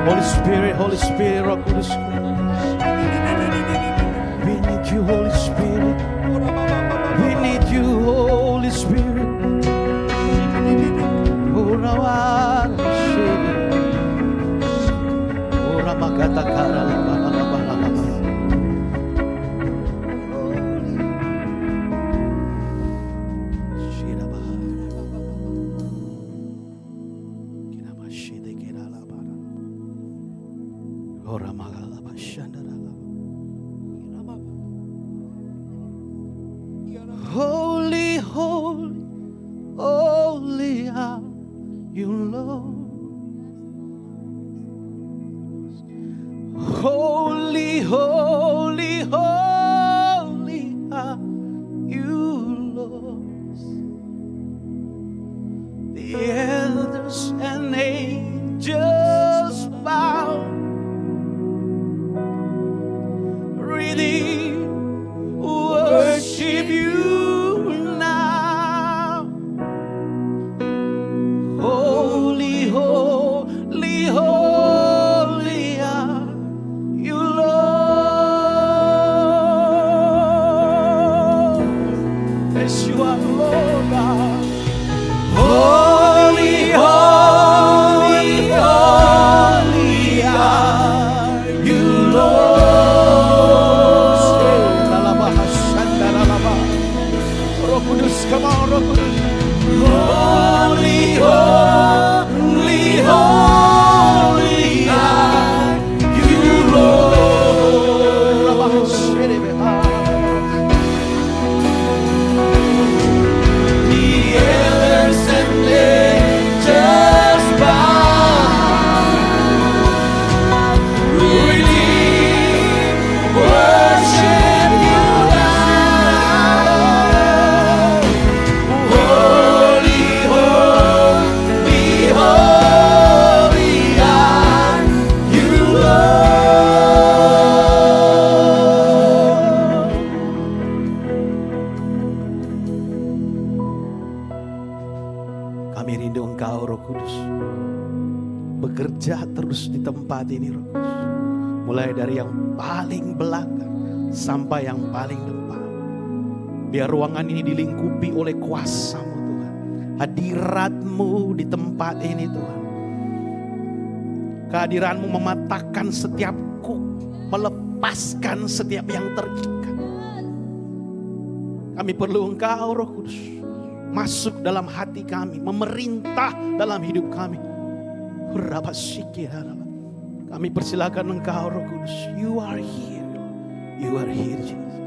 Holy Spirit, Holy Spirit, Roh Kudus. We need you, Holy Spirit. We need you, Holy Spirit. Holy, holy, holy are you, Lord. Holy, holy, holy are you, Lord. The elders and angels bow, really worship you now. Holy, holy, holy are you, Lord. Yes, you are, Lord God. Holy, holy, holy are you, Lord. Roh Kudus, come on, Roh Kudus. Holy, holy, holy are you, Lord. The elders and angels bow, really worship you now. Holy, holy, holy are you, Lord. Kami rindu Engkau, Roh Kudus. Bekerja terus di tempat ini, Roh Kudus. Mulai dari yang paling belakang sampai yang paling depan. Biar ruangan ini dilingkupi oleh kuasa-Mu, Tuhan. Hadirat-Mu di tempat ini, Tuhan. Kehadiran-Mu mematahkan setiap kuk, melepaskan setiap yang terikat. Kami perlu Engkau, Roh Kudus, masuk dalam hati kami, memerintah dalam hidup kami. Kami persilakan Engkau, Roh Kudus. You are here, Lord. You are here, Jesus.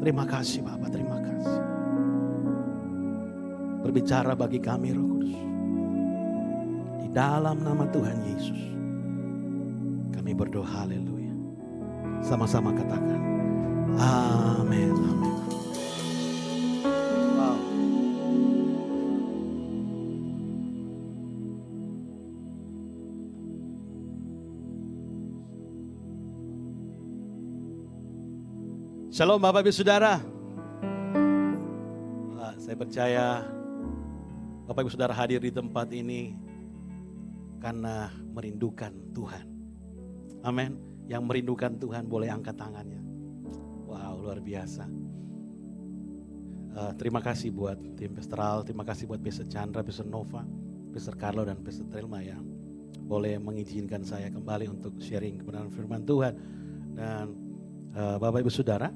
Terima kasih, Bapak, terima kasih. Berbicara bagi kami, Roh Kudus. Di dalam nama Tuhan Yesus, kami berdoa, haleluya. Sama-sama katakan, amin, amin. Wow. Shalom Bapak Ibu Saudara. Saya percaya Bapak Ibu Saudara hadir di tempat ini karena merindukan Tuhan. Amin. Yang merindukan Tuhan boleh angkat tangannya. Wow, luar biasa. Terima kasih buat tim pastoral, terima kasih buat Pastor Chandra, Pastor Nova, Pastor Carlo dan Pastor Thelma yang boleh mengizinkan saya kembali untuk sharing kebenaran firman Tuhan. Dan Bapak Ibu Saudara,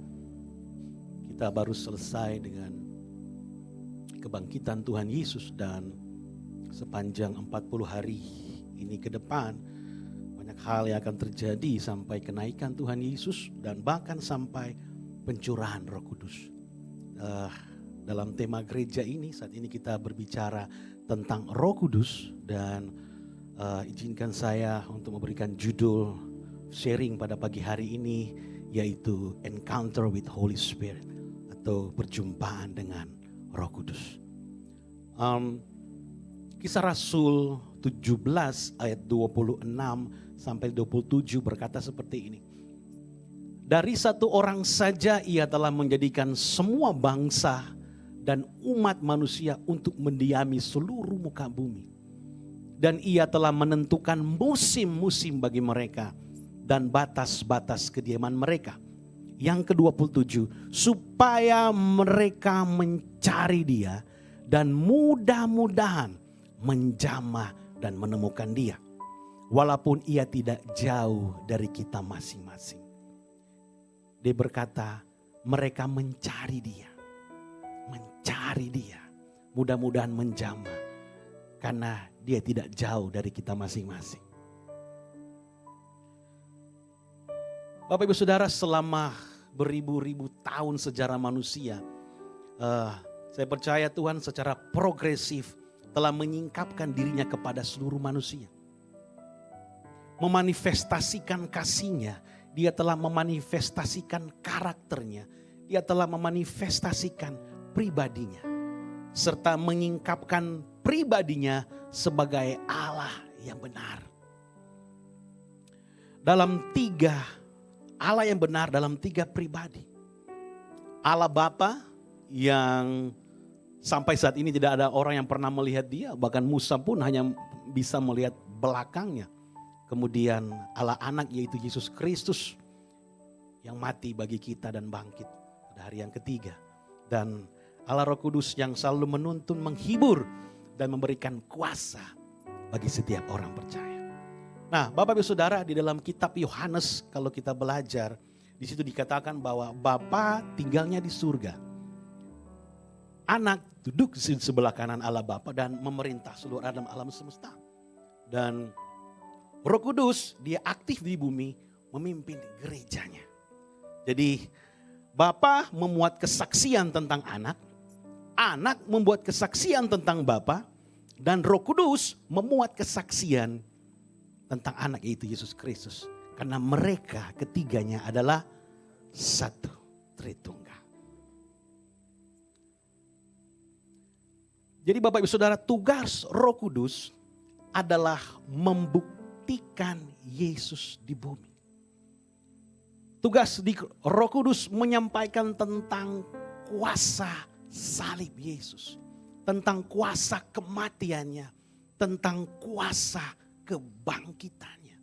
kita baru selesai dengan kebangkitan Tuhan Yesus dan sepanjang 40 hari ini ke depan banyak hal yang akan terjadi sampai kenaikan Tuhan Yesus dan bahkan sampai pencurahan Roh Kudus. Dalam tema gereja ini saat ini kita berbicara tentang Roh Kudus dan izinkan saya untuk memberikan judul sharing pada pagi hari ini, yaitu Encounter with Holy Spirit atau perjumpaan dengan Roh Kudus. Kisah Rasul 17 ayat 26 sampai 27 berkata seperti ini. Dari satu orang saja ia telah menjadikan semua bangsa dan umat manusia untuk mendiami seluruh muka bumi. Dan ia telah menentukan musim-musim bagi mereka dan batas-batas kediaman mereka. Yang ke-27, supaya mereka mencari Dia dan mudah-mudahan menjamah dan menemukan Dia. Walaupun ia tidak jauh dari kita masing-masing. Dia berkata, mereka mencari Dia. Mencari Dia. Mudah-mudahan menjamah. Karena Dia tidak jauh dari kita masing-masing. Bapak Ibu Saudara, selama beribu-ribu tahun sejarah manusia, saya percaya Tuhan secara progresif telah menyingkapkan dirinya kepada seluruh manusia. Memanifestasikan kasih-Nya, Dia telah memanifestasikan karakternya, Dia telah memanifestasikan pribadinya, serta menyingkapkan pribadinya sebagai Allah yang benar. Allah yang benar dalam 3 pribadi. Allah Bapa yang sampai saat ini tidak ada orang yang pernah melihat Dia. Bahkan Musa pun hanya bisa melihat belakangnya. Kemudian Allah Anak yaitu Yesus Kristus yang mati bagi kita dan bangkit pada hari yang ketiga. Dan Allah Roh Kudus yang selalu menuntun, menghibur dan memberikan kuasa bagi setiap orang percaya. Nah, Bapak Ibu Saudara, di dalam kitab Yohanes kalau kita belajar, di situ dikatakan bahwa Bapa tinggalnya di surga. Anak duduk di sebelah kanan Allah Bapa dan memerintah seluruh alam semesta. Dan Roh Kudus dia aktif di bumi memimpin gerejanya. Jadi Bapa memuat kesaksian tentang anak, anak membuat kesaksian tentang Bapa, dan Roh Kudus memuat kesaksian tentang anak yaitu Yesus Kristus. Karena mereka ketiganya adalah satu Tritunggal. Jadi Bapak Ibu Saudara, tugas Roh Kudus adalah membuktikan Yesus di bumi. Tugas di Roh Kudus menyampaikan tentang kuasa salib Yesus. Tentang kuasa kematiannya. Tentang kuasa kebangkitannya.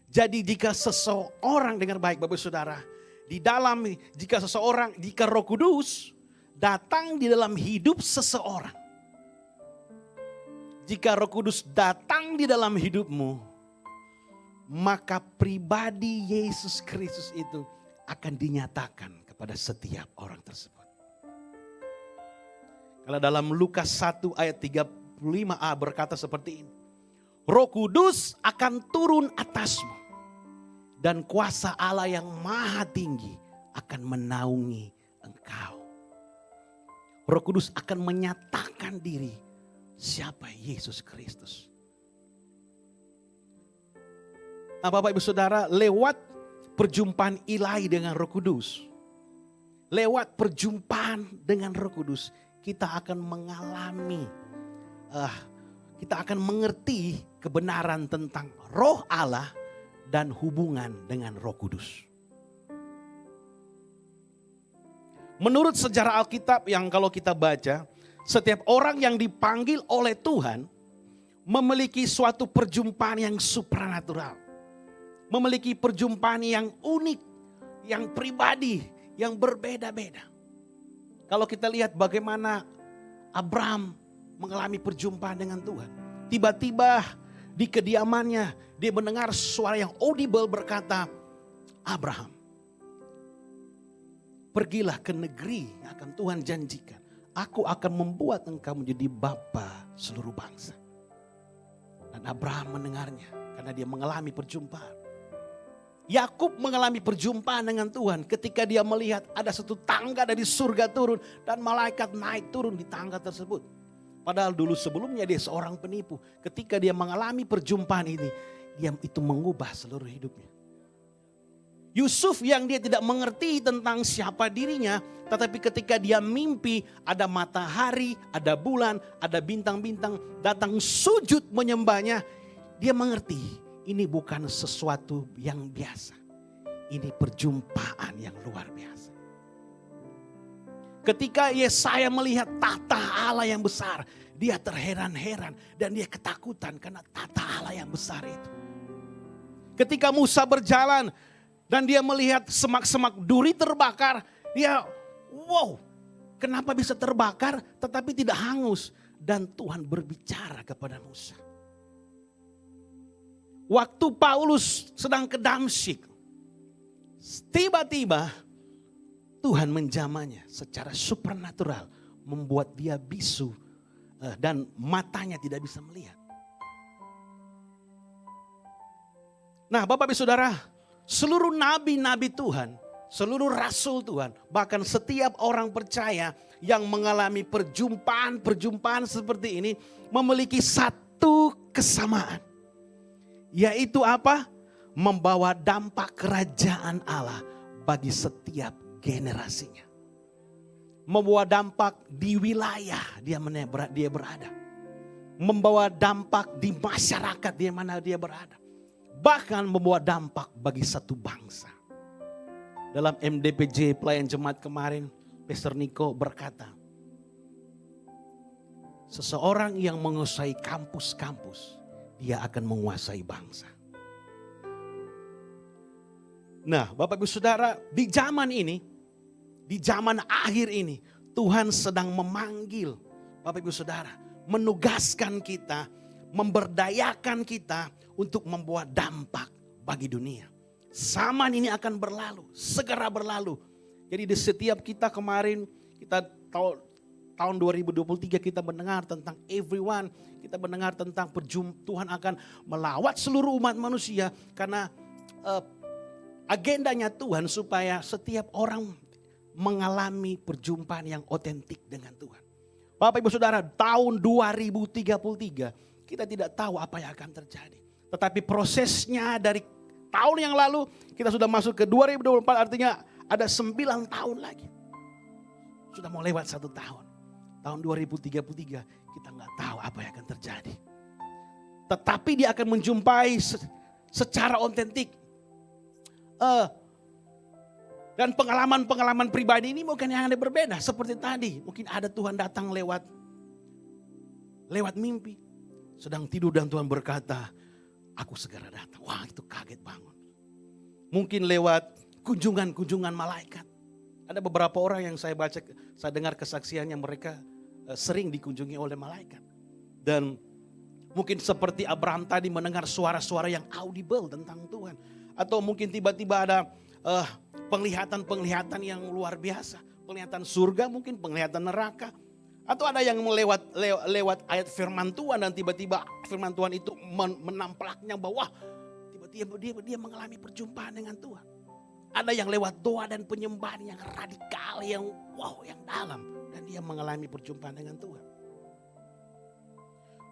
Jadi jika seseorang, dengar baik Bapak Saudara, jika Roh Kudus datang di dalam hidup seseorang, jika Roh Kudus datang di dalam hidupmu, maka pribadi Yesus Kristus itu akan dinyatakan kepada setiap orang tersebut. Kalau dalam Lukas 1 ayat 35a berkata seperti ini. Roh Kudus akan turun atasmu dan kuasa Allah yang maha tinggi akan menaungi engkau. Roh Kudus akan menyatakan diri siapa Yesus Kristus. Nah, Bapak Ibu Saudara, lewat perjumpaan ilahi dengan Roh Kudus, lewat perjumpaan dengan Roh Kudus, kita akan mengalami kita akan mengerti kebenaran tentang Roh Allah dan hubungan dengan Roh Kudus. Menurut sejarah Alkitab yang kalau kita baca, setiap orang yang dipanggil oleh Tuhan memiliki suatu perjumpaan yang supranatural. Memiliki perjumpaan yang unik, yang pribadi, yang berbeda-beda. Kalau kita lihat bagaimana Abraham mengalami perjumpaan dengan Tuhan. Tiba-tiba di kediamannya dia mendengar suara yang audible berkata, Abraham, pergilah ke negeri yang akan Tuhan janjikan. Aku akan membuat engkau menjadi bapa seluruh bangsa. Dan Abraham mendengarnya karena dia mengalami perjumpaan. Yakub mengalami perjumpaan dengan Tuhan ketika dia melihat ada satu tangga dari surga turun dan malaikat naik turun di tangga tersebut. Padahal dulu sebelumnya dia seorang penipu. Ketika dia mengalami perjumpaan ini, dia itu mengubah seluruh hidupnya. Yusuf yang dia tidak mengerti tentang siapa dirinya, tetapi ketika dia mimpi ada matahari, ada bulan, ada bintang-bintang datang sujud menyembahnya, dia mengerti ini bukan sesuatu yang biasa. Ini perjumpaan yang luar biasa. Ketika Yesaya melihat tahta Allah yang besar, dia terheran-heran dan dia ketakutan karena tahta Allah yang besar itu. Ketika Musa berjalan dan dia melihat semak-semak duri terbakar, dia wow, kenapa bisa terbakar tetapi tidak hangus? Dan Tuhan berbicara kepada Musa. Waktu Paulus sedang ke Damsyik, tiba-tiba Tuhan menjamahnya secara supernatural, membuat dia bisu dan matanya tidak bisa melihat. Nah, Bapak Ibu Saudara, seluruh nabi-nabi Tuhan, seluruh rasul Tuhan, bahkan setiap orang percaya yang mengalami perjumpaan-perjumpaan seperti ini memiliki satu kesamaan. Yaitu apa? Membawa dampak kerajaan Allah bagi setiap generasinya. Membawa dampak di wilayah dia berada. Membawa dampak di masyarakat di mana dia berada. Bahkan membawa dampak bagi satu bangsa. Dalam MDPJ pelayan jemaat kemarin, Pastor Niko berkata, seseorang yang menguasai kampus-kampus, dia akan menguasai bangsa. Nah, Bapak Ibu Saudara, di zaman ini, di zaman akhir ini, Tuhan sedang memanggil Bapak Ibu Saudara, menugaskan kita, memberdayakan kita untuk membuat dampak bagi dunia. Zaman ini akan berlalu, segera berlalu. Jadi di setiap kita kemarin, kita tahun 2023 kita mendengar tentang everyone, kita mendengar tentang Tuhan akan melawat seluruh umat manusia karena agendanya Tuhan supaya setiap orang mengalami perjumpaan yang otentik dengan Tuhan. Bapak Ibu Saudara, tahun 2033 kita tidak tahu apa yang akan terjadi. Tetapi prosesnya dari tahun yang lalu kita sudah masuk ke 2024, artinya ada 9 tahun lagi. Sudah mau lewat 1 tahun. Tahun 2033 kita nggak tahu apa yang akan terjadi. Tetapi dia akan menjumpai secara otentik. Dan pengalaman-pengalaman pribadi ini mungkin yang ada berbeda. Seperti tadi, mungkin ada Tuhan datang lewat mimpi. Sedang tidur dan Tuhan berkata, aku segera datang. Wah, itu kaget bangun. Mungkin lewat kunjungan malaikat. Ada beberapa orang yang saya dengar kesaksiannya, mereka sering dikunjungi oleh malaikat. Dan mungkin seperti Abraham tadi mendengar suara-suara yang audible tentang Tuhan. Atau mungkin tiba-tiba ada penglihatan yang luar biasa. Penglihatan surga, mungkin penglihatan neraka. Atau ada yang lewat ayat firman Tuhan dan tiba-tiba firman Tuhan itu menampaknya bahwa tiba-tiba dia mengalami perjumpaan dengan Tuhan. Ada yang lewat doa dan penyembahan yang radikal, yang dalam. Dan dia mengalami perjumpaan dengan Tuhan.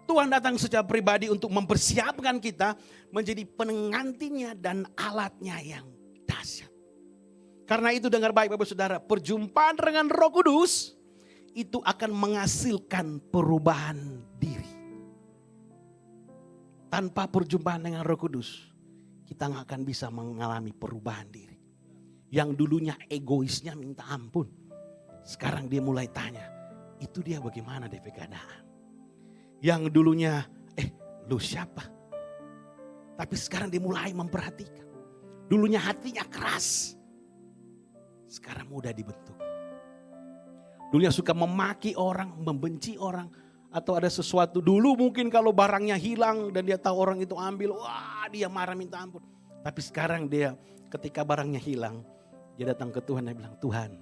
Tuhan datang secara pribadi untuk mempersiapkan kita menjadi pengantinnya dan alatnya yang dahsyat. Karena itu dengar baik Bapak Saudara, perjumpaan dengan Roh Kudus itu akan menghasilkan perubahan diri. Tanpa perjumpaan dengan Roh Kudus, kita nggak akan bisa mengalami perubahan diri. Yang dulunya egoisnya minta ampun, sekarang dia mulai tanya, itu dia bagaimana DP keadaan. Yang dulunya, lu siapa? Tapi sekarang dia mulai memperhatikan. Dulunya hatinya keras, sekarang mudah dibentuk. Dulunya suka memaki orang, membenci orang. Atau ada sesuatu, dulu mungkin kalau barangnya hilang dan dia tahu orang itu ambil, wah dia marah minta ampun. Tapi sekarang dia ketika barangnya hilang, dia datang ke Tuhan dan bilang, Tuhan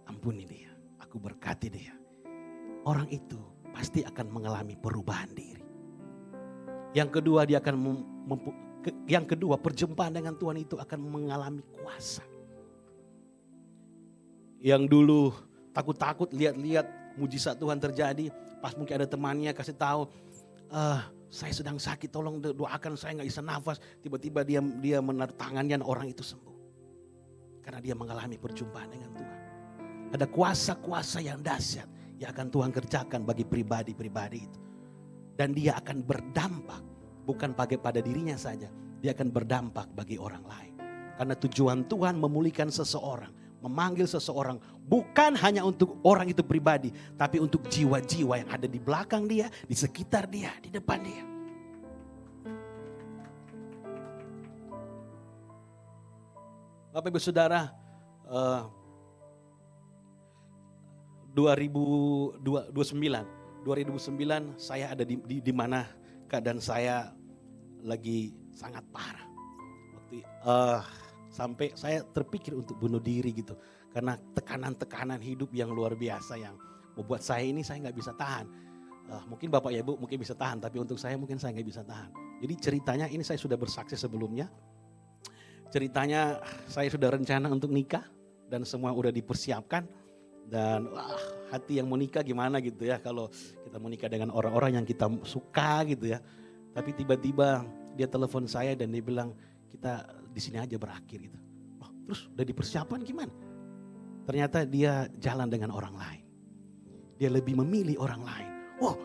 ampuni dia, aku berkati dia. Orang itu pasti akan mengalami perubahan diri. Yang kedua perjumpaan dengan Tuhan itu akan mengalami kuasa. Yang dulu takut-takut lihat-lihat mujizat Tuhan terjadi, pas mungkin ada temannya kasih tahu, saya sedang sakit, tolong doakan saya nggak bisa nafas. Tiba-tiba dia menaruh tangannya dan orang itu sembuh. Karena dia mengalami perjumpaan dengan Tuhan. Ada kuasa-kuasa yang dahsyat yang akan Tuhan kerjakan bagi pribadi-pribadi itu. Dan dia akan berdampak bukan pada dirinya saja, dia akan berdampak bagi orang lain. Karena tujuan Tuhan memulihkan seseorang, memanggil seseorang. Bukan hanya untuk orang itu pribadi, tapi untuk jiwa-jiwa yang ada di belakang dia, di sekitar dia, di depan dia. Bapak Ibu Saudara, 2009 saya ada di mana keadaan saya lagi sangat parah. Sampai saya terpikir untuk bunuh diri gitu. Karena tekanan-tekanan hidup yang luar biasa yang membuat saya nggak bisa tahan. Mungkin Bapak ya Ibu mungkin bisa tahan, tapi untuk saya mungkin saya nggak bisa tahan. Jadi ceritanya ini saya sudah bersaksi sebelumnya. Ceritanya saya sudah rencana untuk nikah dan semua udah dipersiapkan. Dan hati yang mau nikah gimana gitu ya kalau kita mau nikah dengan orang-orang yang kita suka gitu ya. Tapi tiba-tiba dia telepon saya dan dia bilang kita di sini aja berakhir gitu. Terus udah dipersiapkan gimana? Ternyata dia jalan dengan orang lain. Dia lebih memilih orang lain.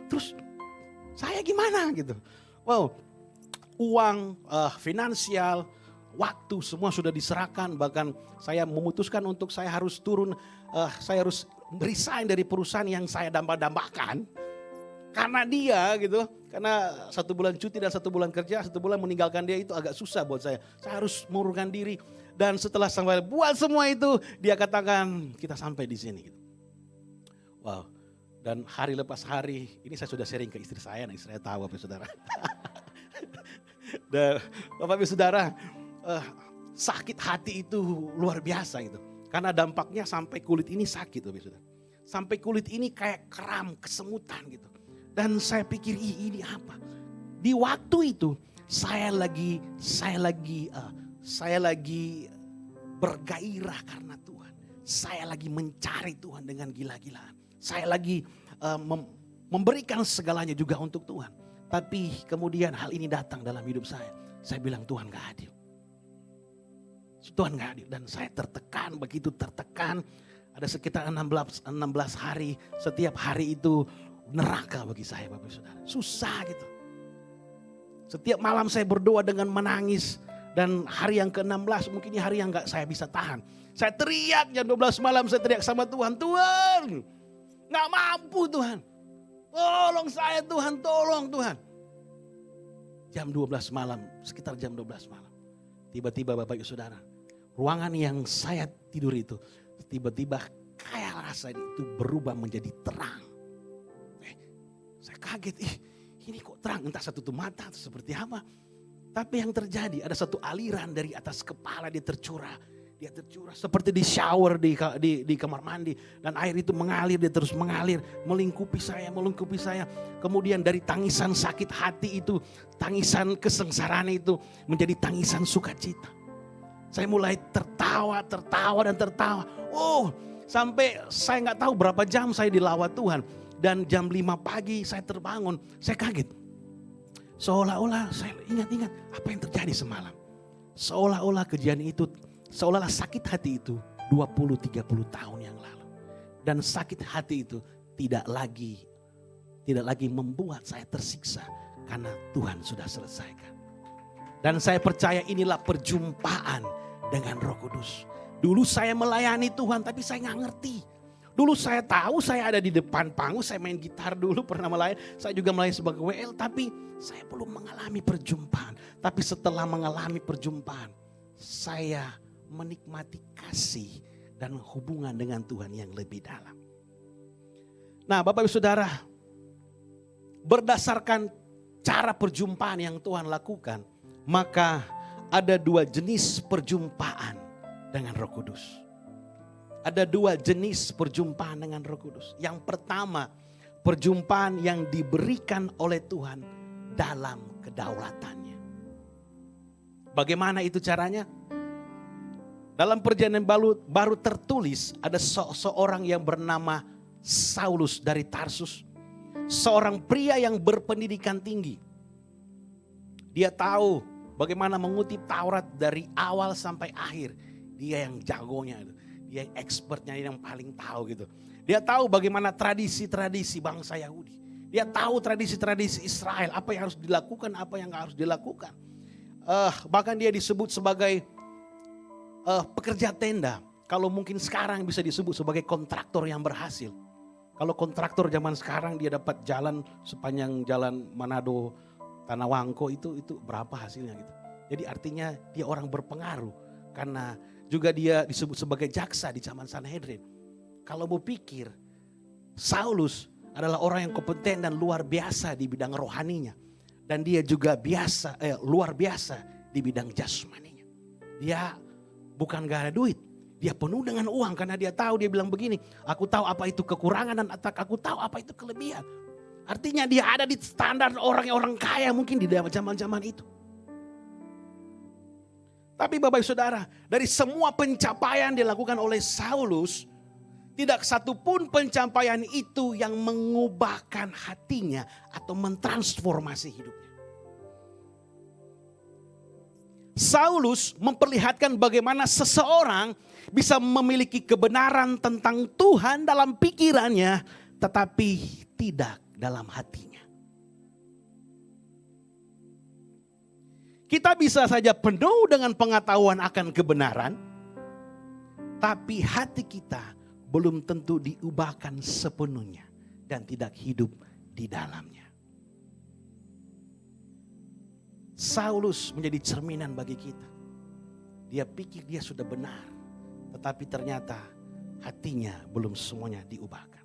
Terus saya gimana gitu. Uang, finansial, waktu semua sudah diserahkan, bahkan saya memutuskan untuk saya harus turun, saya harus resign dari perusahaan yang saya dambah-dambahkan. Karena dia gitu, karena 1 bulan cuti dan 1 bulan kerja, 1 bulan meninggalkan dia itu agak susah buat saya. Saya harus mengurungkan diri dan setelah sampai buat semua itu, dia katakan kita sampai di sini gitu. Dan hari lepas hari, ini saya sudah sharing ke istri saya, istri saya tahu Bapak Saudara. Dan Bapak Saudara, sakit hati itu luar biasa gitu. Karena dampaknya sampai kulit ini sakit Bapak Saudara. Sampai kulit ini kayak kram, kesemutan gitu. Dan saya pikir ini apa? Di waktu itu saya lagi bergairah karena Tuhan. Saya lagi mencari Tuhan dengan gila-gilaan. Saya lagi memberikan segalanya juga untuk Tuhan. Tapi kemudian hal ini datang dalam hidup saya. Saya bilang Tuhan gak adil. Tuhan gak adil. Dan saya tertekan, begitu tertekan. Ada sekitar 16 hari. Setiap hari itu neraka bagi saya Bapak Saudara. Susah gitu. Setiap malam saya berdoa dengan menangis. Dan hari yang ke-16 mungkin ini hari yang gak saya bisa tahan. Saya teriak jam 12 malam, saya teriak sama Tuhan. Tuhan, gak mampu Tuhan. Tolong saya Tuhan, tolong Tuhan. Jam 12 malam, sekitar jam 12 malam. Tiba-tiba Bapak Ibu Saudara, ruangan yang saya tidur itu, tiba-tiba kayak rasa itu berubah menjadi terang. Saya kaget, ini kok terang, entah saya tutup mata atau seperti apa. Tapi yang terjadi ada satu aliran dari atas kepala dia tercurah. Dia tercurah seperti di shower di kamar mandi. Dan air itu mengalir, dia terus mengalir. Melingkupi saya. Kemudian dari tangisan sakit hati itu, tangisan kesengsaraan itu menjadi tangisan sukacita. Saya mulai tertawa. Sampai saya gak tahu berapa jam saya dilawat Tuhan. Dan jam 5 pagi saya terbangun, saya kaget. Seolah-olah saya ingat apa yang terjadi semalam. Seolah-olah kejadian itu, seolah-olah sakit hati itu 20-30 tahun yang lalu. Dan sakit hati itu tidak lagi membuat saya tersiksa karena Tuhan sudah selesaikan. Dan saya percaya inilah perjumpaan dengan Roh Kudus. Dulu saya melayani Tuhan tapi saya gak ngerti. Dulu saya tahu saya ada di depan panggung, saya main gitar dulu pernah melayani. Saya juga melayani sebagai WL tapi saya belum mengalami perjumpaan. Tapi setelah mengalami perjumpaan, saya menikmati kasih dan hubungan dengan Tuhan yang lebih dalam. Nah Bapak Ibu Saudara, berdasarkan cara perjumpaan yang Tuhan lakukan, maka ada 2 jenis perjumpaan dengan Roh Kudus. Ada 2 jenis perjumpaan dengan Roh Kudus. Yang pertama, perjumpaan yang diberikan oleh Tuhan dalam kedaulatannya. Bagaimana itu caranya? Dalam perjanjian baru tertulis ada seorang yang bernama Saulus dari Tarsus. Seorang pria yang berpendidikan tinggi. Dia tahu bagaimana mengutip Taurat dari awal sampai akhir. Dia yang jagonya itu. Dia yang expertnya, yang paling tahu gitu. Dia tahu bagaimana tradisi-tradisi bangsa Yahudi. Dia tahu tradisi-tradisi Israel, apa yang harus dilakukan, apa yang gak harus dilakukan. Bahkan dia disebut sebagai pekerja tenda, kalau mungkin sekarang bisa disebut sebagai kontraktor yang berhasil. Kalau kontraktor zaman sekarang dia dapat jalan sepanjang jalan Manado, Tanah Wangko itu berapa hasilnya gitu. Jadi artinya dia orang berpengaruh karena juga dia disebut sebagai jaksa di zaman Sanhedrin. Kalau mau pikir, Saulus adalah orang yang kompeten dan luar biasa di bidang rohaninya. Dan dia juga luar biasa di bidang jasmaninya. Dia bukan gak ada duit. Dia penuh dengan uang karena dia tahu, dia bilang begini, aku tahu apa itu kekurangan dan aku tahu apa itu kelebihan. Artinya dia ada di standar orang kaya mungkin di zaman-zaman itu. Tapi Bapak Ibu Saudara, dari semua pencapaian dilakukan oleh Saulus, tidak satupun pencapaian itu yang mengubahkan hatinya atau mentransformasi hidupnya. Saulus memperlihatkan bagaimana seseorang bisa memiliki kebenaran tentang Tuhan dalam pikirannya, tetapi tidak dalam hatinya. Kita bisa saja penuh dengan pengetahuan akan kebenaran, tapi hati kita belum tentu diubahkan sepenuhnya dan tidak hidup di dalamnya. Saulus menjadi cerminan bagi kita. Dia pikir dia sudah benar, tetapi ternyata hatinya belum semuanya diubahkan.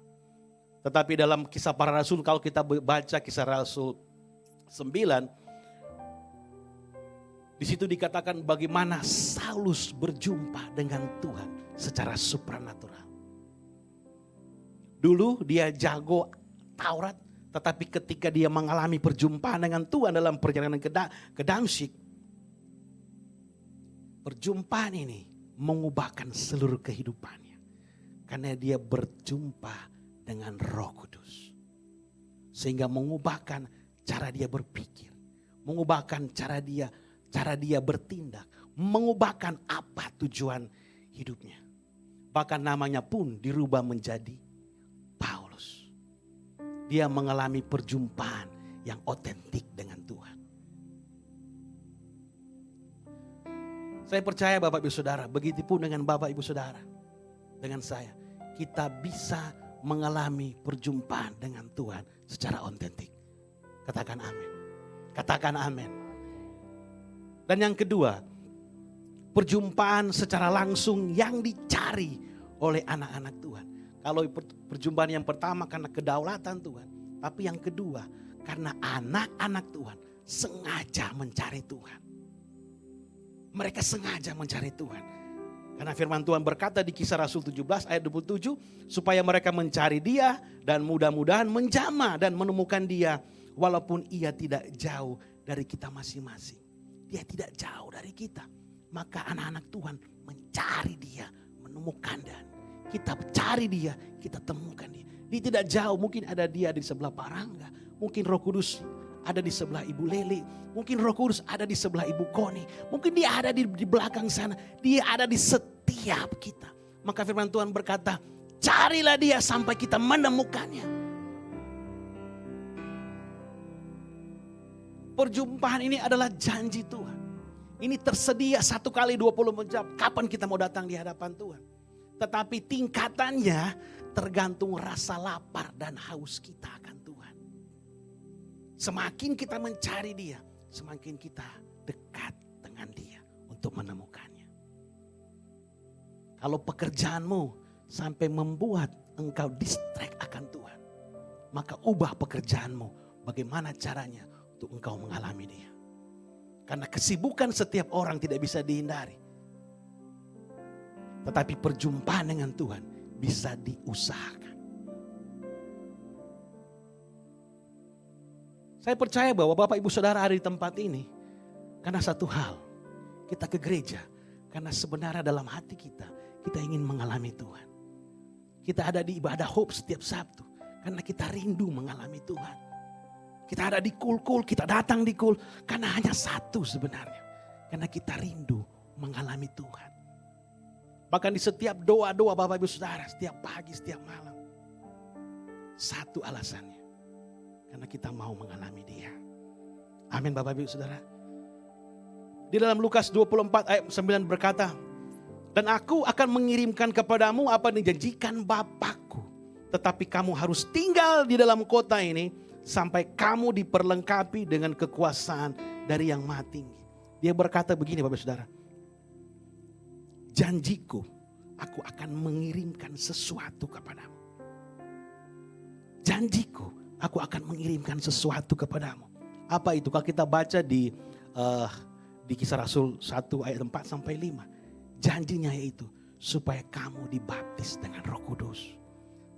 Tetapi dalam Kisah Para Rasul, kalau kita baca Kisah Rasul 9, di situ dikatakan bagaimana Saulus berjumpa dengan Tuhan secara supranatural. Dulu dia jago Taurat, tetapi ketika dia mengalami perjumpaan dengan Tuhan dalam perjalanan ke Damsyik, perjumpaan ini mengubahkan seluruh kehidupannya. Karena dia berjumpa dengan Roh Kudus. Sehingga mengubahkan cara dia berpikir, mengubahkan cara dia bertindak, mengubahkan apa tujuan hidupnya. Bahkan namanya pun dirubah menjadi Paulus. Dia mengalami perjumpaan yang otentik dengan Tuhan. Saya percaya Bapak Ibu Saudara, begitupun dengan Bapak Ibu Saudara, dengan saya, kita bisa mengalami perjumpaan dengan Tuhan secara otentik. Katakan amin. Katakan amin. Dan yang kedua, perjumpaan secara langsung yang dicari oleh anak-anak Tuhan. Kalau perjumpaan yang pertama karena kedaulatan Tuhan. Tapi yang kedua karena anak-anak Tuhan sengaja mencari Tuhan. Mereka sengaja mencari Tuhan. Karena firman Tuhan berkata di Kisah Rasul 17 ayat 27. Supaya mereka mencari Dia dan mudah-mudahan menjamah dan menemukan Dia. Walaupun Ia tidak jauh dari kita masing-masing. Dia tidak jauh dari kita. Maka anak-anak Tuhan mencari Dia, menemukan dan kita cari Dia, kita temukan Dia. Dia tidak jauh, mungkin ada Dia di sebelah Pak Rangga, mungkin Roh Kudus ada di sebelah Ibu Leli, mungkin Roh Kudus ada di sebelah Ibu Koni, mungkin Dia ada di belakang sana, Dia ada di setiap kita. Maka firman Tuhan berkata, carilah Dia sampai kita menemukannya. Perjumpaan ini adalah janji Tuhan. Ini tersedia 1 kali 24 jam. Kapan kita mau datang di hadapan Tuhan? Tetapi tingkatannya tergantung rasa lapar dan haus kita akan Tuhan. Semakin kita mencari Dia, semakin kita dekat dengan Dia untuk menemukannya. Kalau pekerjaanmu sampai membuat engkau distract akan Tuhan, maka ubah pekerjaanmu. Bagaimana caranya untuk engkau mengalami Dia? Karena kesibukan setiap orang tidak bisa dihindari. Tetapi perjumpaan dengan Tuhan bisa diusahakan. Saya percaya bahwa Bapak Ibu Saudara ada di tempat ini karena satu hal. Kita ke gereja karena sebenarnya dalam hati kita ingin mengalami Tuhan. Kita ada di ibadah Hope setiap Sabtu karena kita rindu mengalami Tuhan. Kita ada di kul-kul, kita datang di kul karena hanya satu sebenarnya. Karena kita rindu mengalami Tuhan. Bahkan di setiap doa-doa Bapak Ibu Saudara, setiap pagi, setiap malam. Satu alasannya. Karena kita mau mengalami Dia. Amin Bapak Ibu Saudara. Di dalam Lukas 24 ayat 9 berkata, Dan aku akan mengirimkan kepadamu apa yang dijanjikan Bapakku. Tetapi kamu harus tinggal di dalam kota ini sampai kamu diperlengkapi dengan kekuasaan dari Yang Maha Tinggi. Dia berkata begini Bapak Saudara. Janjiku, aku akan mengirimkan sesuatu kepadamu. Janjiku, aku akan mengirimkan sesuatu kepadamu. Apa itu? Kalau kita baca di Kisah Rasul 1 ayat 4 sampai 5. Janjinya yaitu supaya kamu dibaptis dengan Roh Kudus.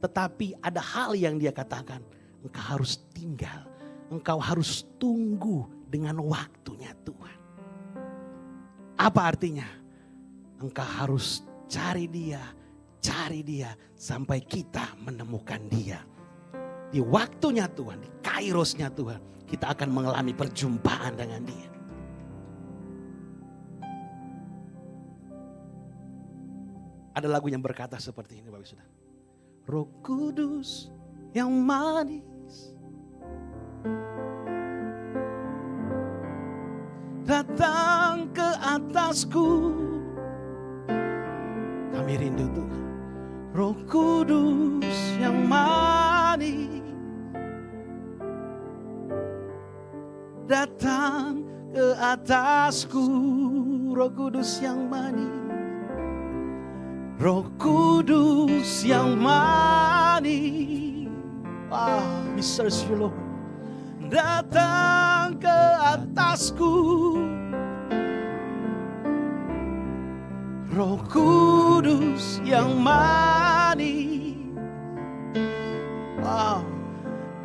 Tetapi ada hal yang dia katakan, engkau harus tinggal, engkau harus tunggu dengan waktunya Tuhan. Apa artinya? Engkau harus cari dia sampai kita menemukan dia. Di waktunya Tuhan, di kairosnya Tuhan, kita akan mengalami perjumpaan dengan dia. Ada lagu yang berkata seperti ini Bapak Saudara. Roh Kudus yang manis datang ke atasku. Kami rindu Tuhan. Roh Kudus yang manis datang ke atasku. Roh Kudus yang manis, Roh Kudus yang manis, we search you Lord, datang ke atasku. Roh Kudus yang manis,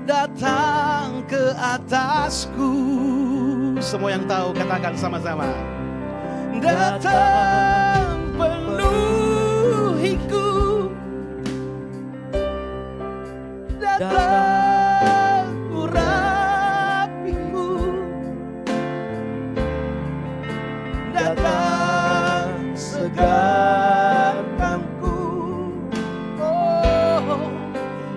datang ke atasku. Semua yang tahu katakan sama-sama. Datang penuhiku, datang urapiku, datang segarkanku. Oh,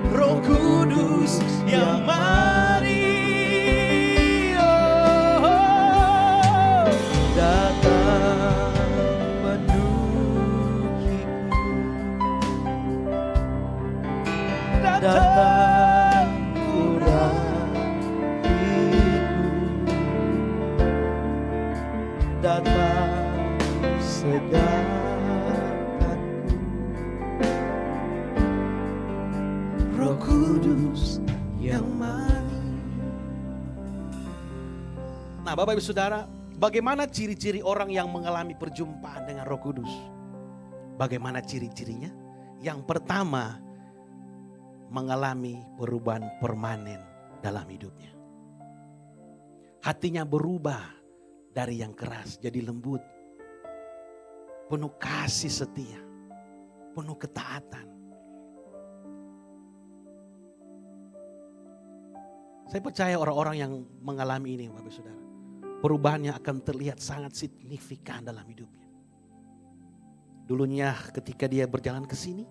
Roh Kudus yang manis, oh, datang penuhiku, datang urapiku, datang segarkanku. Roh Kudus yang manis. Nah Bapak Ibu Saudara, bagaimana ciri-ciri orang yang mengalami perjumpaan dengan Roh Kudus? Bagaimana ciri-cirinya? Yang pertama, mengalami perubahan permanen dalam hidupnya. Hatinya berubah dari yang keras jadi lembut. Penuh kasih setia, penuh ketaatan. Saya percaya orang-orang yang mengalami ini Bapak Saudara, perubahannya akan terlihat sangat signifikan dalam hidupnya. Dulunya ketika dia berjalan ke sini,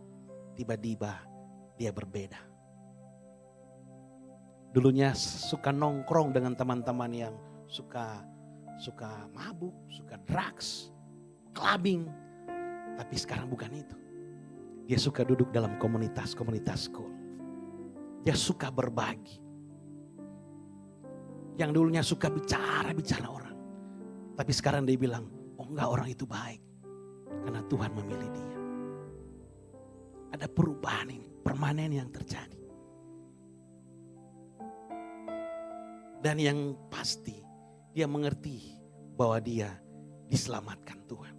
tiba-tiba dia berbeda. Dulunya suka nongkrong dengan teman-teman yang suka mabuk, suka drugs, clubbing. Tapi sekarang bukan itu. Dia suka duduk dalam komunitas-komunitas school. Dia suka berbagi. Yang dulunya suka bicara orang. Tapi sekarang dia bilang, oh enggak, orang itu baik. Karena Tuhan memilih dia. Ada perubahan ini, permanen yang terjadi. Dan yang pasti, dia mengerti bahwa dia diselamatkan Tuhan.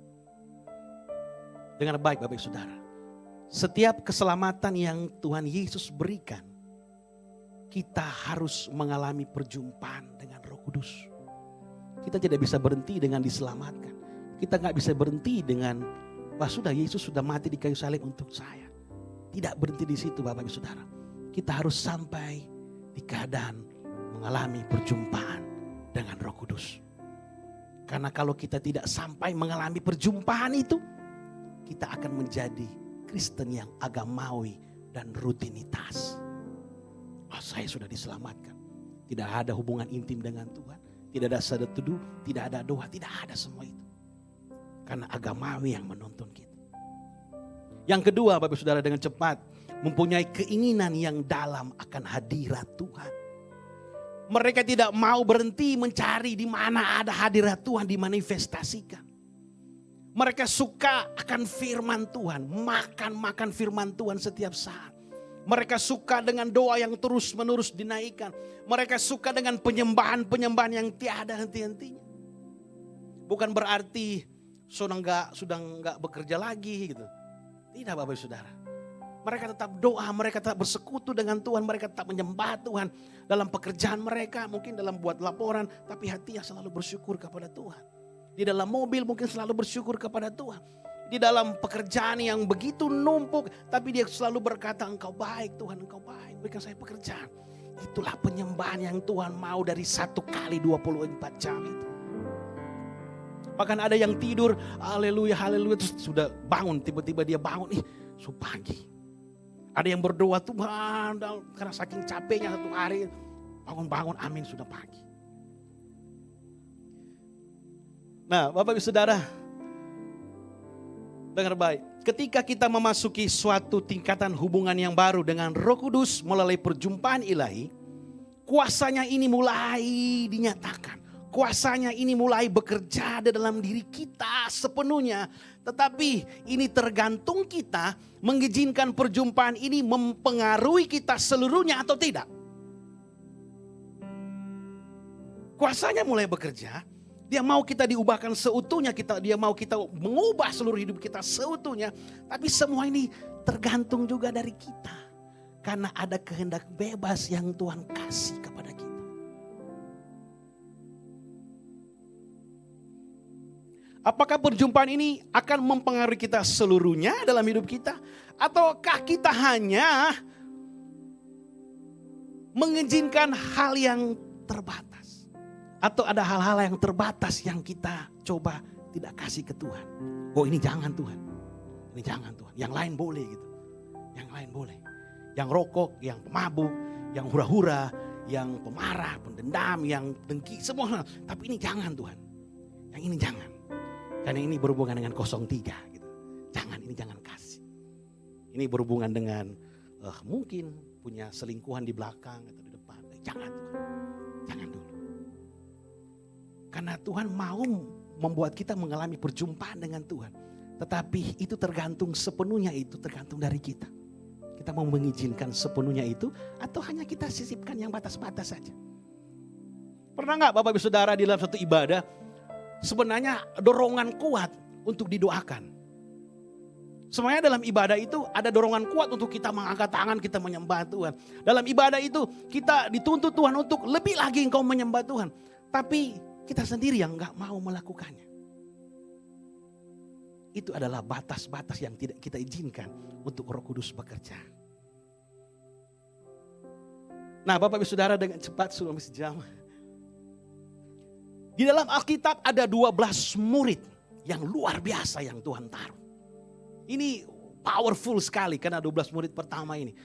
Dengan baik Bapak Ibu Saudara. Setiap keselamatan yang Tuhan Yesus berikan, kita harus mengalami perjumpaan dengan Roh Kudus. Kita tidak bisa berhenti dengan diselamatkan. Kita nggak bisa berhenti dengan, wah sudah Yesus sudah mati di kayu salib untuk saya. Tidak berhenti di situ Bapak Ibu Saudara. Kita harus sampai di keadaan mengalami perjumpaan dengan Roh Kudus. Karena kalau kita tidak sampai mengalami perjumpaan itu, kita akan menjadi Kristen yang agamawi dan rutinitas. Oh, saya sudah diselamatkan. Tidak ada hubungan intim dengan Tuhan. Tidak ada sadat teduh, tidak ada doa, tidak ada semua itu. Karena agamawi yang menuntun kita. Yang kedua, Bapak Saudara, dengan cepat mempunyai keinginan yang dalam akan hadirat Tuhan. Mereka tidak mau berhenti mencari di mana ada hadirat Tuhan dimanifestasikan. Mereka suka akan firman Tuhan, makan firman Tuhan setiap saat. Mereka suka dengan doa yang terus-menerus dinaikkan. Mereka suka dengan penyembahan-penyembahan yang tiada henti-hentinya. Bukan berarti sudah nggak bekerja lagi gitu. Tidak, Bapak Saudara. Mereka tetap doa, mereka tetap bersekutu dengan Tuhan, mereka tetap menyembah Tuhan dalam pekerjaan mereka, mungkin dalam buat laporan, tapi hatinya selalu bersyukur kepada Tuhan. Di dalam mobil mungkin selalu bersyukur kepada Tuhan. Di dalam pekerjaan yang begitu numpuk, tapi dia selalu berkata, Engkau baik Tuhan, Engkau baik, berikan saya pekerjaan. Itulah penyembahan yang Tuhan mau dari 1 kali 24 jam itu. Bahkan ada yang tidur, haleluya, haleluya, terus sudah bangun, tiba-tiba dia bangun, sudah pagi. Ada yang berdoa, Tuhan, karena saking capeknya satu hari, bangun-bangun, amin, sudah pagi. Nah, Bapak Ibu Saudara, dengar baik. Ketika kita memasuki suatu tingkatan hubungan yang baru dengan Roh Kudus melalui perjumpaan ilahi, kuasanya ini mulai dinyatakan. Kuasanya ini mulai bekerja di dalam diri kita sepenuhnya. Tetapi ini tergantung kita mengizinkan perjumpaan ini mempengaruhi kita seluruhnya atau tidak. Kuasanya mulai bekerja. Dia mau kita diubahkan seutuhnya, dia mau kita mengubah seluruh hidup kita seutuhnya. Tapi semua ini tergantung juga dari kita. Karena ada kehendak bebas yang Tuhan kasih kepada kita. Apakah perjumpaan ini akan mempengaruhi kita seluruhnya dalam hidup kita? Ataukah kita hanya mengizinkan hal yang terbatas? Atau ada hal-hal yang terbatas yang kita coba tidak kasih ke Tuhan. Oh, ini jangan Tuhan. Ini jangan Tuhan. Yang lain boleh gitu. Yang lain boleh. Yang rokok, yang pemabuk, yang hura-hura, yang pemarah, pendendam, yang dengki, semua. Tapi ini jangan Tuhan. Yang ini jangan. Karena ini berhubungan dengan 03 gitu. Jangan, ini jangan kasih. Ini berhubungan dengan mungkin punya selingkuhan di belakang atau di depan. Jangan Tuhan. Jangan dulu. Karena Tuhan mau membuat kita mengalami perjumpaan dengan Tuhan. Tetapi itu tergantung sepenuhnya, itu tergantung dari kita. Kita mau mengizinkan sepenuhnya itu atau hanya kita sisipkan yang batas-batas saja. Pernah gak Bapak Ibu Saudara di dalam satu ibadah sebenarnya dorongan kuat untuk didoakan. Sebenarnya dalam ibadah itu ada dorongan kuat untuk kita mengangkat tangan, kita menyembah Tuhan. Dalam ibadah itu kita dituntut Tuhan untuk lebih lagi engkau menyembah Tuhan. Tapi kita sendiri yang gak mau melakukannya. Itu adalah batas-batas yang tidak kita izinkan untuk Roh Kudus bekerja. Nah, Bapak Ibu Saudara, dengan cepat sudah sejam. Di dalam Alkitab ada 12 murid yang luar biasa yang Tuhan taruh. Ini powerful sekali karena 12 murid pertama ini.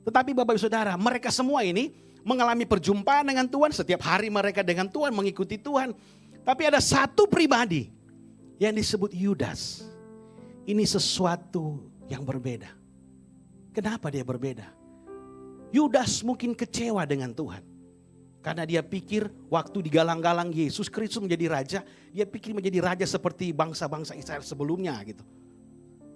Tetapi Bapak Ibu Saudara, mereka semua ini mengalami perjumpaan dengan Tuhan. Setiap hari mereka dengan Tuhan, mengikuti Tuhan. Tapi ada satu pribadi yang disebut Yudas. Ini sesuatu yang berbeda. Kenapa dia berbeda? Yudas mungkin kecewa dengan Tuhan. Karena dia pikir waktu digalang-galang Yesus Kristus menjadi raja, dia pikir menjadi raja seperti bangsa-bangsa Israel sebelumnya gitu.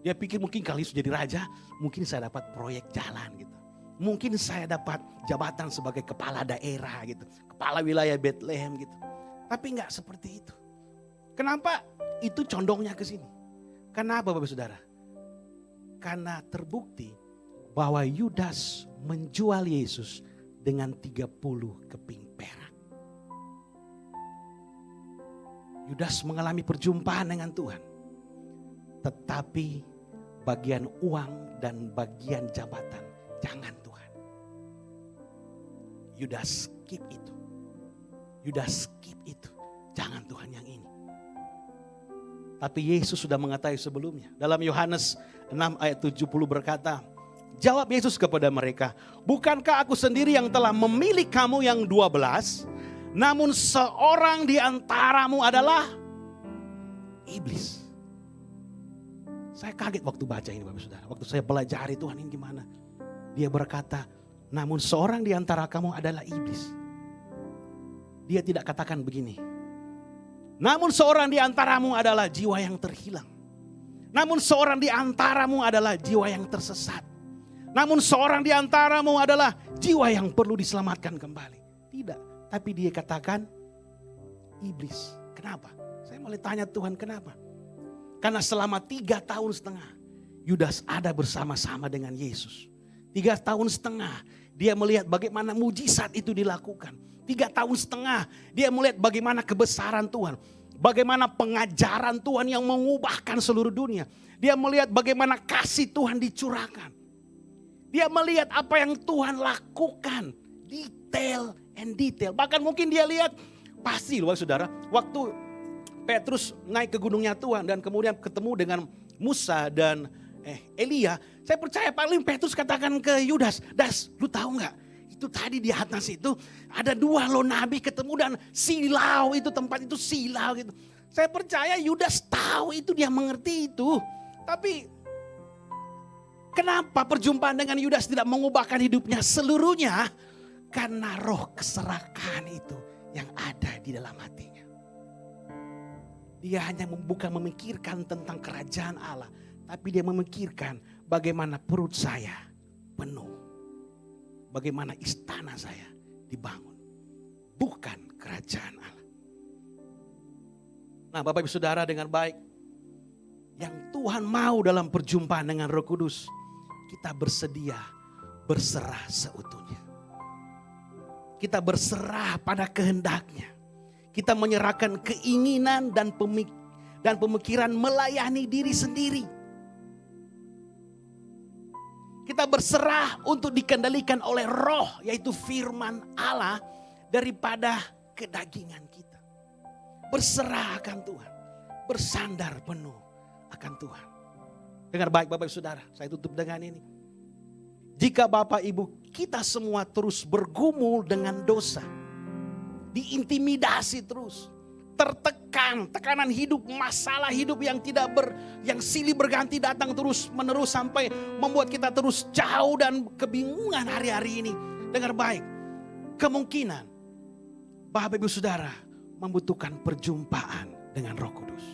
Dia pikir mungkin kali Yesus jadi raja, mungkin saya dapat proyek jalan gitu. Mungkin saya dapat jabatan sebagai kepala daerah gitu. Kepala wilayah Bethlehem gitu. Tapi enggak seperti itu. Kenapa itu condongnya ke sini? Kenapa Bapak Saudara? Karena terbukti bahwa Yudas menjual Yesus dengan 30 keping perak. Yudas mengalami perjumpaan dengan Tuhan. Tetapi bagian uang dan bagian jabatan jangan Tuhan. Yudas skip itu. Yudas skip itu. Jangan Tuhan yang ini. Tapi Yesus sudah mengetahui sebelumnya. Dalam Yohanes 6 ayat 70 berkata, jawab Yesus kepada mereka, bukankah aku sendiri yang telah memilih kamu yang 12, namun seorang di antaramu adalah iblis. Saya kaget waktu baca ini Bapak Saudara. Waktu saya pelajari Tuhan ini gimana. Dia berkata, namun seorang di antara kamu adalah iblis. Dia tidak katakan begini. Namun seorang di antaramu adalah jiwa yang terhilang. Namun seorang di antaramu adalah jiwa yang tersesat. Namun seorang di antaramu adalah jiwa yang perlu diselamatkan kembali. Tidak, tapi dia katakan iblis. Kenapa? Saya mulai tanya Tuhan kenapa? Karena selama 3 tahun setengah Yudas ada bersama-sama dengan Yesus. 3 tahun setengah dia melihat bagaimana mujizat itu dilakukan. 3 tahun setengah dia melihat bagaimana kebesaran Tuhan. Bagaimana pengajaran Tuhan yang mengubahkan seluruh dunia. Dia melihat bagaimana kasih Tuhan dicurahkan. Dia melihat apa yang Tuhan lakukan. Detail and detail. Bahkan mungkin dia lihat pasti loh saudara. Waktu Petrus naik ke gunungnya Tuhan dan kemudian ketemu dengan Musa dan Elia. Saya percaya paling Petrus katakan ke Yudas, Das, lu tahu nggak? Itu tadi di atas itu ada 2 loh nabi ketemu dan silau itu tempat itu silau gitu. Saya percaya Yudas tahu itu, dia mengerti itu. Tapi kenapa perjumpaan dengan Yudas tidak mengubahkan hidupnya seluruhnya? Karena roh keserakahan itu yang ada di dalam hatinya. Dia hanya bukan memikirkan tentang kerajaan Allah. Tapi dia memikirkan bagaimana perut saya penuh. Bagaimana istana saya dibangun. Bukan kerajaan Allah. Nah Bapak Ibu Saudara dengan baik. Yang Tuhan mau dalam perjumpaan dengan Roh Kudus. Kita bersedia berserah seutuhnya. Kita berserah pada kehendaknya. Kita menyerahkan keinginan dan pemikiran melayani diri sendiri. Kita berserah untuk dikendalikan oleh roh, yaitu firman Allah daripada kedagingan kita. Berserah akan Tuhan, bersandar penuh akan Tuhan. Dengar baik Bapak Ibu Saudara, saya tutup dengan ini. Jika Bapak Ibu kita semua terus bergumul dengan dosa, diintimidasi terus, tertekan, tekanan hidup, masalah hidup yang yang silih berganti datang terus menerus sampai membuat kita terus jauh dan kebingungan hari-hari ini. Dengar baik, kemungkinan Bapak Ibu Saudara membutuhkan perjumpaan dengan Roh Kudus.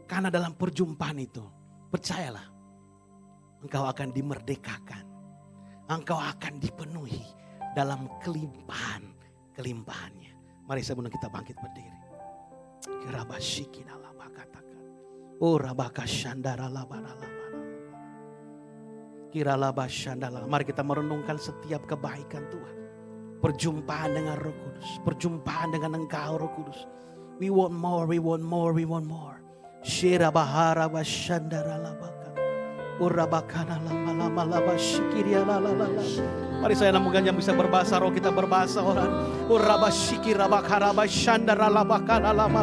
Karena dalam perjumpaan itu, percayalah, engkau akan dimerdekakan, engkau akan dipenuhi dalam kelimpahannya. Mari sebelum kita bangkit berdiri. Mari kita merenungkan setiap kebaikan Tuhan. Perjumpaan dengan Roh Kudus. Perjumpaan dengan Engkau Roh Kudus. We want more, we want more, we want more. Shirabahara bashandara labaka. Urabakana lama lama shikiria la. Mari saya namukan yang bisa berbahasa roh, kita berbahasa orang. Urabashikira bakara bashandara labakana lama.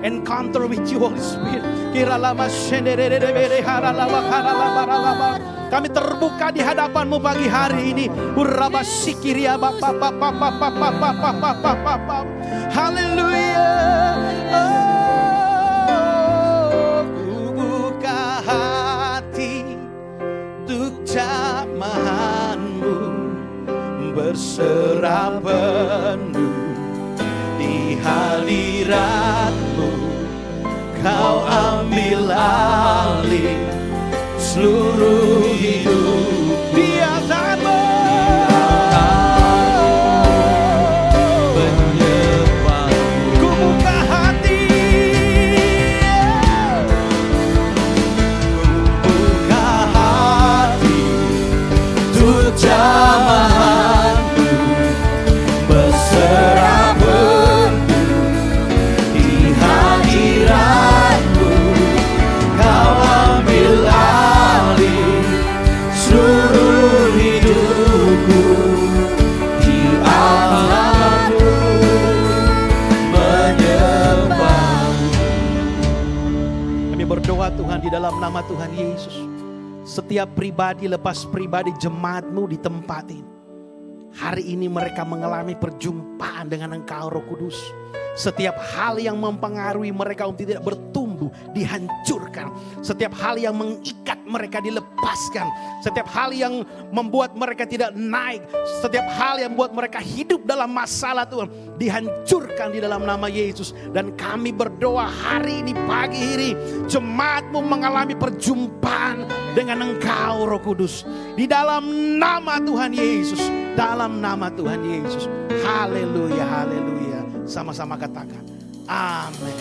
Encounter with you Holy Spirit. Kira lama shenderere hara labakana lama. Kami terbuka di hadapanmu pagi hari ini. Urabashikiria bapa. Haleluya. Jamahanmu berserah penuh di hadiratmu. Kau ambil alih seluruh hidup di atasmu. Ku buka hati, jamahanmu berserah penuh di hadiratmu. Kau ambil alih seluruh hidupku di alammu menyembahmu. Kami berdoa Tuhan di dalam nama Tuhan Yesus. Setiap pribadi lepas pribadi jemaatmu di tempat ini. Hari ini mereka mengalami perjumpaan dengan Engkau Roh Kudus. Setiap hal yang mempengaruhi mereka untuk tidak bertumbuh bambu dihancurkan. Setiap hal yang mengikat mereka dilepaskan. Setiap hal yang membuat mereka tidak naik. Setiap hal yang membuat mereka hidup dalam masalah Tuhan, dihancurkan di dalam nama Yesus. Dan kami berdoa hari ini, pagi ini, jemaat-Mu mengalami perjumpaan dengan Engkau Roh Kudus. Di dalam nama Tuhan Yesus. Dalam nama Tuhan Yesus. Haleluya, haleluya. Sama-sama katakan, amin.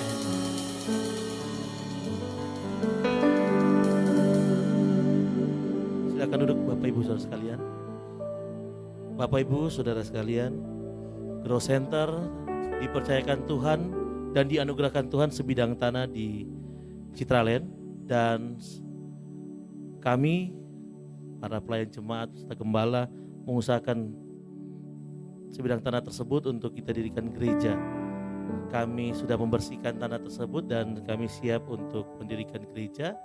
Silakan duduk Bapak Ibu Saudara sekalian. Bapak Ibu Saudara sekalian, Grow Center dipercayakan Tuhan dan dianugerahkan Tuhan sebidang tanah di Citraland, dan kami para pelayan jemaat serta gembala mengusahakan sebidang tanah tersebut untuk kita dirikan gereja. Kami sudah membersihkan tanah tersebut dan kami siap untuk mendirikan gereja.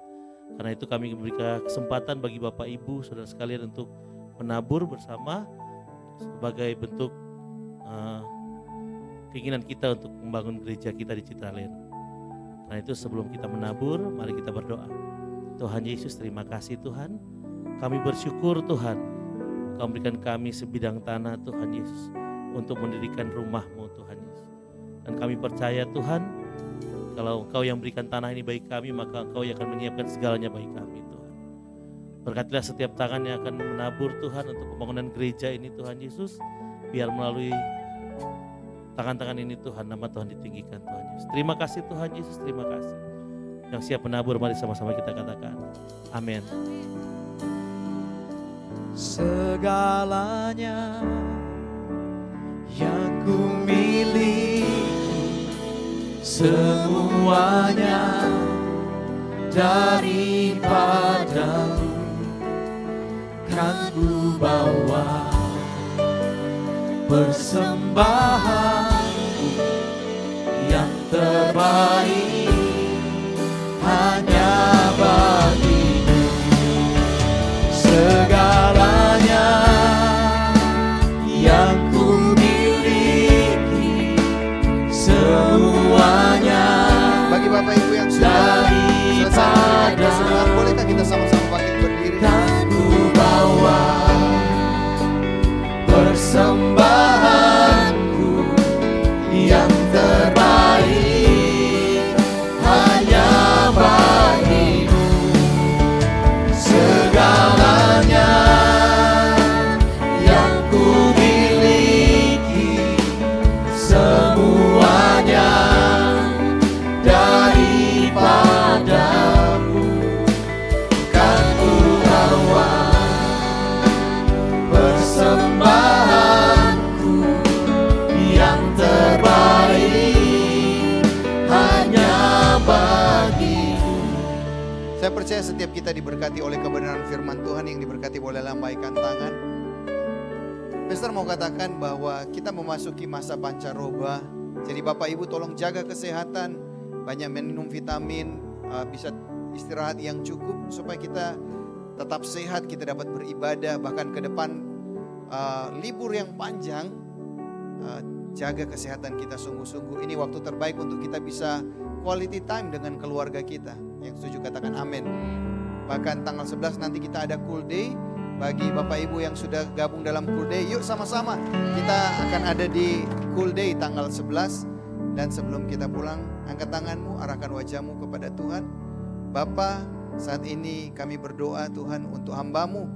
Karena itu kami memberikan kesempatan bagi Bapak Ibu Saudara sekalian untuk menabur bersama sebagai bentuk keinginan kita untuk membangun gereja kita di Citraland. Karena itu sebelum kita menabur, mari kita berdoa. Tuhan Yesus, terima kasih Tuhan. Kami bersyukur Tuhan, Kau memberikan kami sebidang tanah Tuhan Yesus untuk mendirikan rumah-Mu Tuhan Yesus. Dan kami percaya Tuhan, kalau Engkau yang berikan tanah ini bagi kami, maka Engkau yang akan menyiapkan segalanya bagi kami Tuhan. Berkatilah setiap tangan yang akan menabur Tuhan untuk pembangunan gereja ini Tuhan Yesus. Biar melalui tangan-tangan ini Tuhan, nama Tuhan ditinggikan Tuhan Yesus. Terima kasih Tuhan Yesus, terima kasih. Yang siap menabur, mari sama-sama kita katakan, amin. Segalanya yang ku miliki, semuanya daripadamu, kan ku bawa persembahanku yang terbaik hanya bagimu. Segalanya yang ku miliki, semuanya bagi Bapak Ibu yang sudah selesai persembahan, bolehkah kita sama-sama bangkit berdiri? kan ku bawa persembahanku yang terbaik hanya bagimu. Segalanya yang ku miliki, semuanya daripadamu, kan ku bawa persembahanku yang terbaik hanya bagimu. Saya percaya setiap kita diberkati oleh kebenaran firman Tuhan yang diberkati boleh lambaikan tangan. Pastor mau katakan bahwa kita memasuki masa pancaroba. Jadi Bapak Ibu tolong jaga kesehatan, banyak minum vitamin, bisa istirahat yang cukup supaya kita tetap sehat, kita dapat beribadah. Bahkan ke depan libur yang panjang, jaga kesehatan kita sungguh-sungguh. Ini waktu terbaik untuk kita bisa quality time dengan keluarga kita. Yang setuju katakan amin. Bahkan tanggal 11 nanti kita ada cool day. Bagi Bapak Ibu yang sudah gabung dalam cool day, yuk sama-sama kita akan ada di cool day tanggal 11. Dan sebelum kita pulang, angkat tanganmu, arahkan wajahmu kepada Tuhan. Bapa, saat ini kami berdoa Tuhan untuk hamba-Mu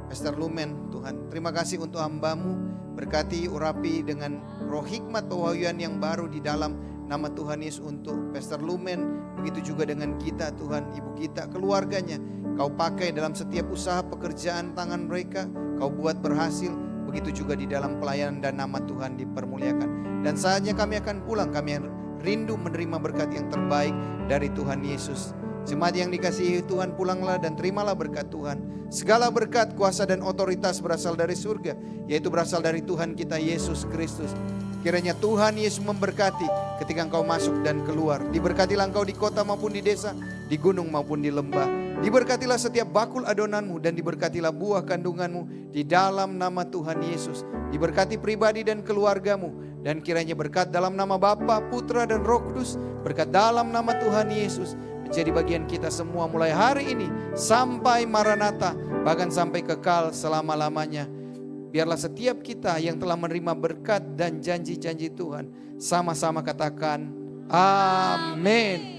Pastor Lumen. Tuhan, terima kasih untuk hamba-Mu. Berkati, urapi dengan roh hikmat pewahyuan yang baru di dalam nama Tuhan Yesus untuk Pastor Lumen. Begitu juga dengan kita Tuhan, ibu kita, keluarganya. Kau pakai dalam setiap usaha pekerjaan tangan mereka. Kau buat berhasil. Begitu juga di dalam pelayanan dan nama Tuhan dipermuliakan. Dan saatnya kami akan pulang. Kami rindu menerima berkat yang terbaik dari Tuhan Yesus. Jemaat yang dikasihi Tuhan, pulanglah dan terimalah berkat Tuhan. Segala berkat, kuasa dan otoritas berasal dari surga, yaitu berasal dari Tuhan kita Yesus Kristus. Kiranya Tuhan Yesus memberkati ketika engkau masuk dan keluar. Diberkatilah engkau di kota maupun di desa, di gunung maupun di lembah. Diberkatilah setiap bakul adonanmu dan diberkatilah buah kandunganmu di dalam nama Tuhan Yesus. Diberkati pribadi dan keluargamu Dan kiranya berkat dalam nama Bapa, Putra dan Roh Kudus, berkat dalam nama Tuhan Yesus menjadi bagian kita semua mulai hari ini sampai Maranatha, bahkan sampai kekal selama-lamanya. Biarlah setiap kita yang telah menerima berkat dan janji-janji Tuhan sama-sama katakan amin.